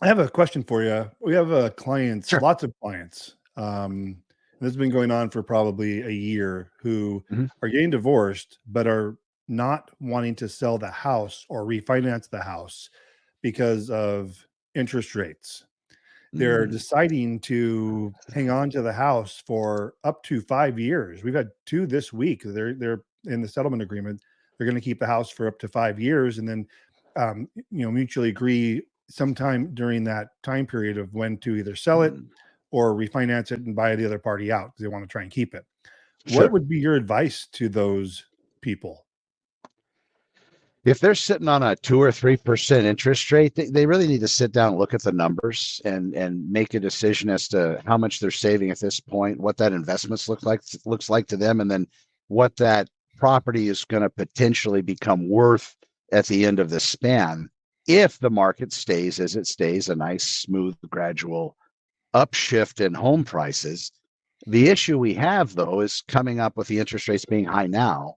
I have a question for you. We have clients, Sure. lots of clients. This has been going on for probably a year who Mhm. are getting divorced, but are not wanting to sell the house or refinance the house because of interest rates. They're Mm. deciding to hang on to the house for up to 5 years. We've had two this week. They're in the settlement agreement. They're going to keep the house for up to 5 years, and then mutually agree sometime during that time period of when to either sell it Mm. or refinance it and buy the other party out because they want to try and keep it. What Sure. would be your advice to those people? If they're sitting on a 2 or 3% interest rate, they really need to sit down and look at the numbers and make a decision as to how much they're saving at this point, what that investments looks like to them, and then what that property is going to potentially become worth at the end of the span if the market stays as it stays, a nice, smooth, gradual upshift in home prices. The issue we have, though, is coming up with the interest rates being high now.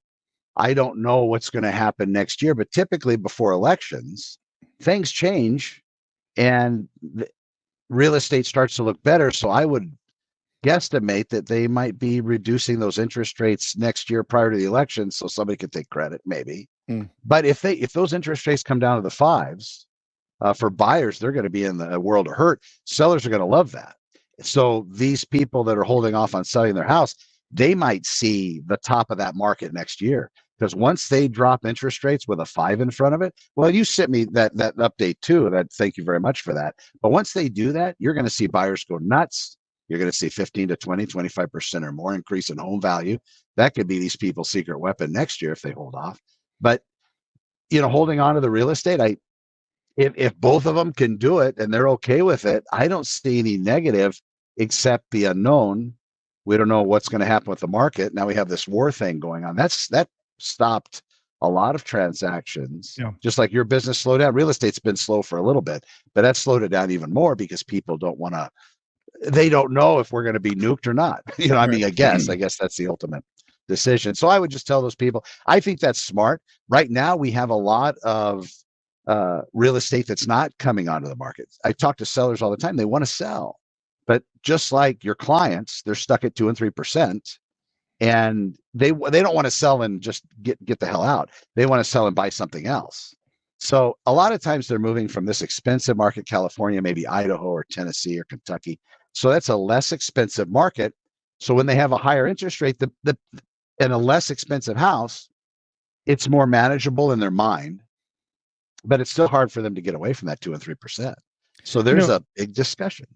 I don't know what's going to happen next year, but typically before elections, things change and the real estate starts to look better. So I would guesstimate that they might be reducing those interest rates next year prior to the election so somebody could take credit, maybe. Mm, But if those interest rates come down to the fives, for buyers, they're going to be in the world of hurt. Sellers are going to love that. So these people that are holding off on selling their house, they might see the top of that market next year. Because once they drop interest rates with a five in front of it, well, you sent me that update too. That thank you very much for that. But once they do that, you're going to see buyers go nuts. You're going to see 15 to 20, 25% or more increase in home value. That could be these people's secret weapon next year if they hold off. But holding on to the real estate, if both of them can do it and they're okay with it, I don't see any negative except the unknown. We don't know what's going to happen with the market. Now we have this war thing going on. That stopped a lot of transactions. yeah, Just like your business slowed down, real estate's been slow for a little bit, but that slowed it down even more because people they don't know if we're going to be nuked or not. I right. mean, I guess that's the ultimate decision. So I would just tell those people, I think that's smart. Right now, we have a lot of real estate that's not coming onto the market. I talk to sellers all the time. They want to sell, but just like your clients, they're stuck at 2 and 3%, and they don't want to sell and just get the hell out. They want to sell and buy something else. So a lot of times they're moving from this expensive market, California, maybe Idaho or Tennessee or Kentucky. So that's a less expensive market. So when they have a higher interest rate, the and a less expensive house, it's more manageable in their mind, but it's still hard for them to get away from that 2 and 3%. So You there's know, a big discussion.